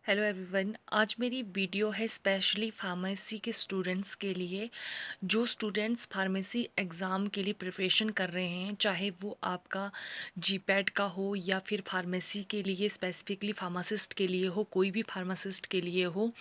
Hello everyone. आज मेरी video है स्पेशली फार्मेसी के स्टूडेंट्स के लिए। जो स्टूडेंट्स फार्मेसी एग्ज़ाम के लिए प्रिपरेशन कर रहे हैं, चाहे वो आपका जीपैट का हो या फिर फार्मेसी के लिए स्पेसिफिकली फार्मासिस्ट के लिए हो, कोई भी फार्मासिस्ट के लिए हो,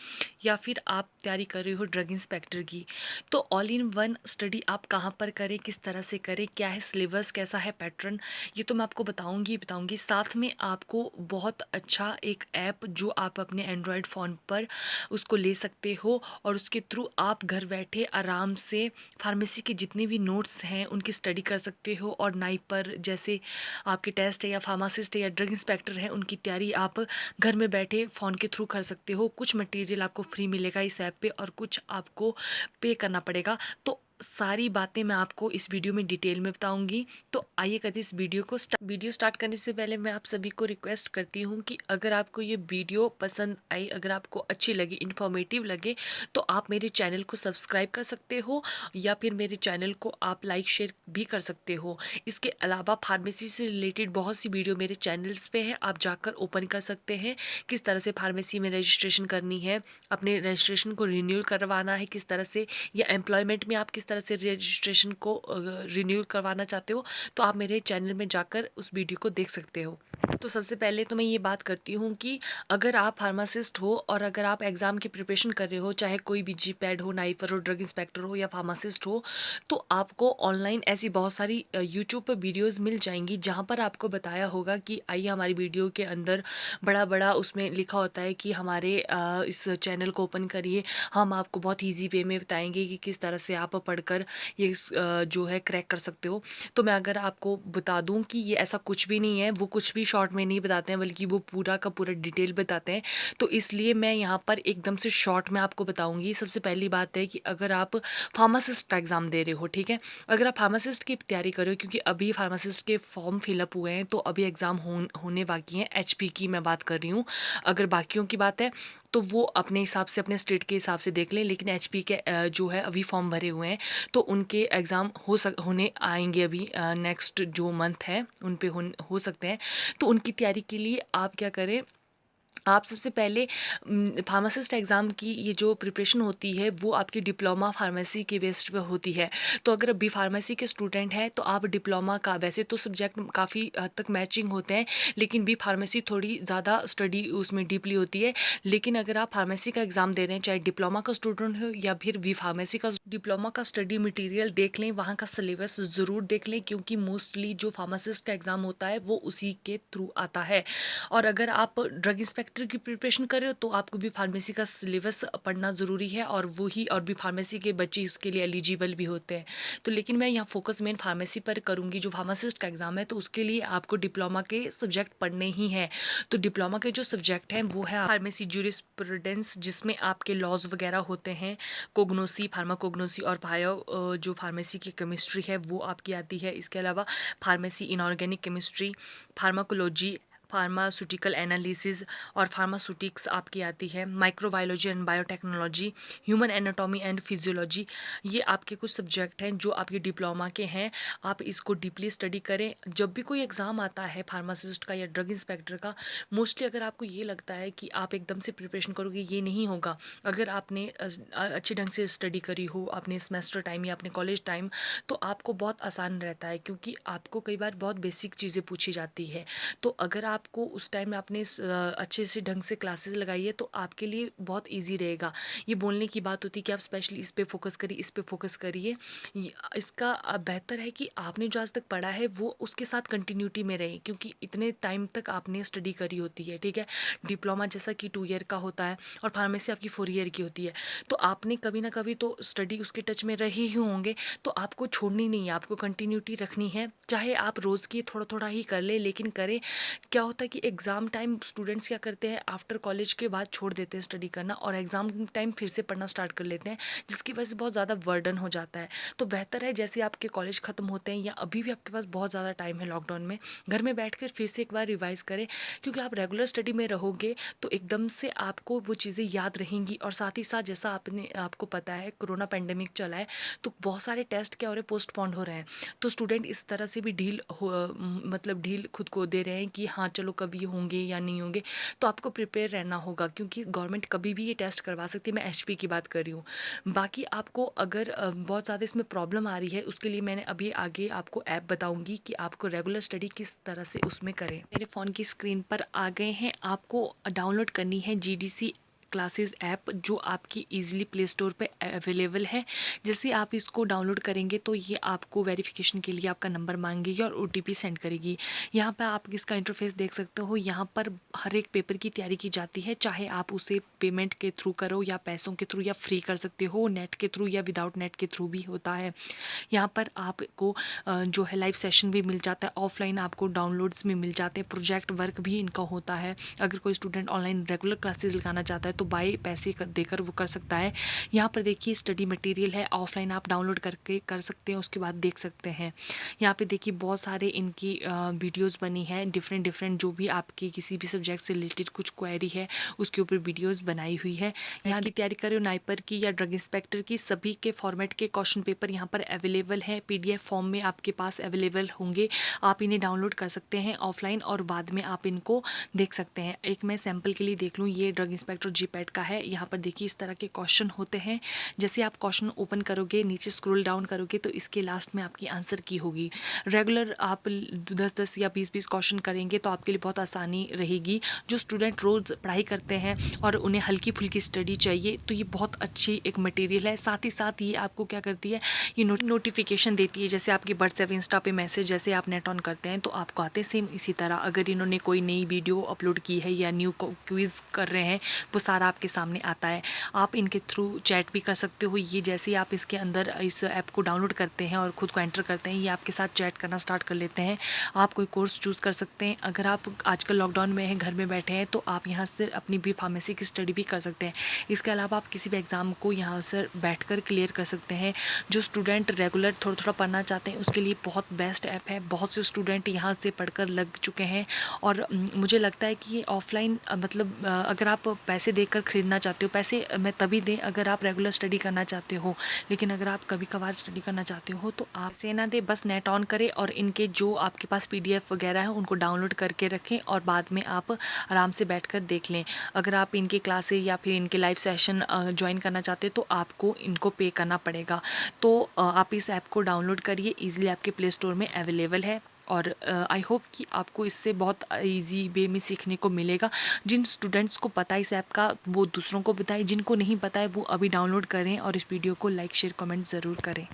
या फिर आप तैयारी कर रहे हो ड्रग इंस्पेक्टर की। तो ऑल इन वन स्टडी आप कहाँ पर करें, किस तरह से करें, क्या है सिलेबस, कैसा है पैटर्न, ये तो मैं आपको बताऊंगी। साथ में आपको बहुत अच्छा एक ऐप जो आप अपने एंड्रॉयड फ़ोन पर उसको ले सकते हो, और उसके थ्रू आप घर बैठे आराम से फार्मेसी के जितने भी नोट्स हैं उनकी स्टडी कर सकते हो। और नाइप पर जैसे आपके टेस्ट है या फार्मासिस्ट है या ड्रग इंस्पेक्टर है, उनकी तैयारी आप घर में बैठे फ़ोन के थ्रू कर सकते हो। कुछ मटेरियल आपको फ्री मिलेगा इस ऐप पे और कुछ आपको पे करना पड़ेगा। तो सारी बातें मैं आपको इस वीडियो में डिटेल में बताऊंगी। तो आइए करते इस वीडियो स्टार्ट करने से पहले मैं आप सभी को रिक्वेस्ट करती हूँ कि अगर आपको ये वीडियो पसंद आई, अगर आपको अच्छी लगी, इन्फॉर्मेटिव लगे, तो आप मेरे चैनल को सब्सक्राइब कर सकते हो या फिर मेरे चैनल को आप लाइक शेयर भी कर सकते हो। इसके अलावा फार्मेसी से रिलेटेड बहुत सी वीडियो मेरे चैनल्स पे है, आप जाकर ओपन कर सकते हैं। किस तरह से फार्मेसी में रजिस्ट्रेशन करनी है, अपने रजिस्ट्रेशन को रिन्यू करवाना है किस तरह से, या एम्प्लॉयमेंट में आप किस तरह से रजिस्ट्रेशन को रिन्यू करवाना चाहते हो, तो आप मेरे चैनल में जाकर उस वीडियो को देख सकते हो। तो सबसे पहले तो मैं ये बात करती हूँ कि अगर आप फार्मासिस्ट हो और अगर आप एग्ज़ाम की प्रिपरेशन कर रहे हो, चाहे कोई भी जीपैड हो, नाइपर हो, ड्रग इंस्पेक्टर हो या फार्मासिस्ट हो, तो आपको ऑनलाइन ऐसी बहुत सारी यूट्यूब पर वीडियोस मिल जाएंगी जहाँ पर आपको बताया होगा कि आइए हमारी वीडियो के अंदर बड़ा बड़ा उसमें लिखा होता है कि हमारे इस चैनल को ओपन करिए, हम आपको बहुत ईजी वे में बताएंगे कि किस तरह से आप पढ़कर ये जो है क्रैक कर सकते हो। तो मैं अगर आपको बता दूं कि ये ऐसा कुछ भी नहीं है, वो कुछ भी शॉर्ट में नहीं बताते हैं, बल्कि वो पूरा का पूरा डिटेल बताते हैं। तो इसलिए मैं यहाँ पर एकदम से शॉर्ट में आपको बताऊंगी। सबसे पहली बात है कि अगर आप फार्मासिस्ट का एग्ज़ाम दे रहे हो, ठीक है, अगर आप फार्मासिस्ट की तैयारी कर रहे हो, क्योंकि अभी फार्मासिस्ट के फॉर्म फिलअप हुए हैं, तो अभी एग्ज़ाम होने बाकी हैं। एचपी की मैं बात कर रही हूँ। अगर बाकियों की बात है तो वो अपने हिसाब से, अपने स्टेट के हिसाब से देख लें, लेकिन एचपी के जो है अभी फॉर्म भरे हुए हैं, तो उनके एग्ज़ाम होने आएंगे अभी नेक्स्ट जो मंथ है उन पे हो सकते हैं। तो उनकी तैयारी के लिए आप क्या करें, आप सबसे पहले फार्मासिस्ट एग्ज़ाम की ये जो प्रिपरेशन होती है वो आपकी डिप्लोमा फार्मेसी के बेस्ड पे होती है। तो अगर बी फार्मेसी के स्टूडेंट हैं तो आप डिप्लोमा का, वैसे तो सब्जेक्ट काफ़ी हद तक मैचिंग होते हैं, लेकिन बी फार्मेसी थोड़ी ज़्यादा स्टडी उसमें डीपली होती है। लेकिन अगर आप फार्मेसी का एग्ज़ाम दे रहे हैं, चाहे डिप्लोमा का स्टूडेंट हो या फिर बी फार्मेसी का, डिप्लोमा का स्टडी मटेरियल देख लें, वहाँ का सिलेबस ज़रूर देख लें, क्योंकि मोस्टली जो फार्मासिस्ट का एग्ज़ाम होता है वो उसी के थ्रू आता है। और अगर आप ड्रग इंस्पेक्टर की प्रिपरेशन कर रहे हो तो आपको भी फार्मेसी का सिलेबस पढ़ना ज़रूरी है, और वही और भी फार्मेसी के बच्चे उसके लिए एलिजिबल भी होते हैं। तो लेकिन मैं यहाँ फोकस मेन फार्मेसी पर करूँगी। जो फार्मासिस्ट का एग्ज़ाम है तो उसके लिए आपको डिप्लोमा के सब्जेक्ट पढ़ने ही हैं। तो डिप्लोमा के जो सब्जेक्ट हैं वो है फार्मेसी जूरिस्प्रूडेंस, जिसमें आपके लॉज वगैरह होते हैं, कोग्नोसी, फार्माकोग्नोसी, और जो फार्मेसी की केमिस्ट्री है वो आपकी आती है। इसके अलावा pharmacy inorganic chemistry, pharmacology, pharmaceutical analysis और फार्मास्यूटिक्स आपकी आती है। Microbiology and biotechnology, human anatomy and physiology, ये आपके कुछ सब्जेक्ट हैं जो आपके डिप्लोमा के हैं। आप इसको डीपली स्टडी करें। जब भी कोई एग्ज़ाम आता है फार्मासिस्ट का या ड्रग इंस्पेक्टर का, मोस्टली अगर आपको ये लगता है कि आप एकदम से प्रिपरेशन करोगे, ये नहीं होगा। अगर आपने अच्छे ढंग से स्टडी करी हो अपने सेमेस्टर टाइम या अपने कॉलेज टाइम, तो आपको बहुत आसान रहता है, क्योंकि आपको कई बार बहुत बेसिक चीज़ें पूछी जाती है। तो अगर आपको उस टाइम में आपने अच्छे से ढंग से क्लासेस लगाई है तो आपके लिए बहुत इजी रहेगा। ये बोलने की बात होती है कि आप स्पेशली इस पे फोकस करिए, इस पे फोकस करिए। इसका बेहतर है कि आपने जो आज तक पढ़ा है वो उसके साथ कंटिन्यूटी में रहे, क्योंकि इतने टाइम तक आपने स्टडी करी होती है, ठीक है। डिप्लोमा जैसा कि 2 ईयर का होता है और फार्मेसी आपकी 4 ईयर की होती है। तो आपने कभी ना कभी तो स्टडी उसके टच में रहे ही होंगे। तो आपको छोड़नी नहीं है, आपको कंटिन्यूटी रखनी है। चाहे आप रोज़ की थोड़ा थोड़ा ही कर ले, लेकिन करें। क्या होता है कि एग्ज़ाम टाइम स्टूडेंट्स क्या करते हैं, आफ्टर कॉलेज के बाद छोड़ देते हैं स्टडी करना, और एग्ज़ाम टाइम फिर से पढ़ना स्टार्ट कर लेते हैं, जिसकी वजह से बहुत ज़्यादा बर्डन हो जाता है। तो बेहतर है जैसे आपके कॉलेज ख़त्म होते हैं या अभी भी आपके पास बहुत ज़्यादा टाइम है लॉकडाउन में, घर में बैठ कर फिर से एक बार रिवाइज करें। क्योंकि आप रेगुलर स्टडी में रहोगे तो एकदम से आपको वो चीज़ें याद रहेंगी। और साथ ही साथ जैसा आपको पता है कोरोना पेंडेमिक चला है, तो बहुत सारे टेस्ट क्या हो रहे हैं, पोस्टपोन्ड हो रहे हैं। तो स्टूडेंट इस तरह से भी मतलब ढील खुद को दे रहे हैं कि हाँ चलो कभी होंगे या नहीं होंगे, तो आपको प्रिपेयर रहना होगा क्योंकि गवर्नमेंट कभी भी ये टेस्ट करवा सकती है। मैं एचपी की बात कर रही हूँ। बाकी आपको अगर बहुत ज़्यादा इसमें प्रॉब्लम आ रही है, उसके लिए मैंने अभी आगे आपको ऐप बताऊंगी कि आपको रेगुलर स्टडी किस तरह से उसमें करें। मेरे फ़ोन की स्क्रीन पर आ गए हैं। आपको डाउनलोड करनी है जीडीसी क्लासेस ऐप, जो आपकी इजीली प्ले स्टोर पे अवेलेबल है। जैसे आप इसको डाउनलोड करेंगे तो ये आपको वेरिफिकेशन के लिए आपका नंबर मांगेगी और ओटीपी सेंड करेगी। यहाँ पे आप इसका इंटरफेस देख सकते हो। यहाँ पर हर एक पेपर की तैयारी की जाती है, चाहे आप उसे पेमेंट के थ्रू करो या पैसों के थ्रू या फ्री कर सकते हो, नेट के थ्रू या विदाउट नेट के थ्रू भी होता है। यहाँ पर आपको जो है लाइव सेशन भी मिल जाता है, ऑफलाइन आपको डाउनलोड्स में मिल जाते हैं, प्रोजेक्ट वर्क भी इनका होता है। अगर कोई स्टूडेंट ऑनलाइन रेगुलर क्लासेस लगाना चाहता है तो बाय पैसे देकर वो कर सकता है। यहाँ पर देखिए स्टडी मटेरियल है, ऑफलाइन आप डाउनलोड करके कर सकते हैं, उसके बाद देख सकते हैं। यहाँ पे देखिए बहुत सारे इनकी वीडियोस बनी है, डिफरेंट डिफरेंट जो भी आपकी किसी भी सब्जेक्ट से रिलेटेड कुछ क्वेरी है उसके ऊपर वीडियोस बनाई हुई है। यहाँ की तैयारी करें नाइपर की या ड्रग इंस्पेक्टर की, सभी के फॉर्मेट के क्वेश्चन पेपर यहाँ पर अवेलेबल है, पीडीएफ फॉर्म में आपके पास अवेलेबल होंगे। आप इन्हें डाउनलोड कर सकते हैं ऑफलाइन और बाद में आप इनको देख सकते हैं। एक मैं सैंपल के लिए देख लूँ, ये ड्रग इंस्पेक्टर जीपैट का है। यहाँ पर देखिए इस तरह के क्वेश्चन होते हैं। जैसे आप क्वेश्चन ओपन करोगे, नीचे स्क्रॉल डाउन करोगे तो इसके लास्ट में आपकी आंसर की होगी। रेगुलर आप 10-10 या 20-20 क्वेश्चन करेंगे तो आपके लिए बहुत आसानी रहेगी। जो स्टूडेंट रोज़ पढ़ाई करते हैं और उन्हें हल्की फुल्की स्टडी चाहिए तो ये बहुत अच्छी एक मटेरियल है। साथ ही साथ ये आपको क्या करती है, ये नोटिफिकेशन देती है। जैसे आपके व्हाट्सएप इंस्टा पे मैसेज जैसे आप नेट ऑन करते हैं तो आपको आते हैं, सेम इसी तरह अगर इन्होंने कोई नई वीडियो अपलोड की है या न्यू क्विज कर रहे हैं वो सारा आपके सामने आता है। आप इनके थ्रू चैट भी कर सकते हो। ये जैसे ही आप इसके अंदर इस ऐप को डाउनलोड करते हैं और खुद को एंटर करते हैं, ये आपके साथ चैट करना स्टार्ट कर लेते हैं। आप कोई कोर्स चूज़ कर सकते हैं। अगर आप आजकल लॉकडाउन में हैं, घर में बैठे हैं, तो आप यहाँ से अपनी भी फार्मेसी की स्टडी भी कर सकते हैं। इसके अलावा आप किसी भी एग्ज़ाम को यहाँ से बैठकर क्लियर कर सकते हैं। जो स्टूडेंट रेगुलर थोड़ा थोड़ा पढ़ना चाहते हैं उसके लिए बहुत बेस्ट ऐप है। बहुत से स्टूडेंट यहाँ से पढ़कर लग चुके हैं और मुझे लगता है कि ये ऑफलाइन मतलब अगर आप पैसे देकर खरीदना चाहते हो, पैसे मैं तभी दें अगर आप रेगुलर स्टडी करना चाहते हो, लेकिन अगर आप कभी कभार स्टडी करना चाहते हो तो आप से ना दे, बस नेट ऑन करें और इनके जो आपके पास पीडीएफ वगैरह है उनको डाउनलोड करके रखें और बाद में आप आराम से बैठकर देख लें। अगर आप इनके क्लासे या फिर इनके लाइव सेशन ज्वाइन करना चाहते हैं तो आपको इनको पे करना पड़ेगा। तो आप इस ऐप को डाउनलोड करिए, ईजिली आपके प्ले स्टोर में अवेलेबल है और आई होप कि आपको इससे बहुत इजी वे में सीखने को मिलेगा। जिन स्टूडेंट्स को पता है इस ऐप का वो दूसरों को बताएं, जिनको नहीं पता है वो अभी डाउनलोड करें और इस वीडियो को लाइक शेयर कमेंट ज़रूर करें।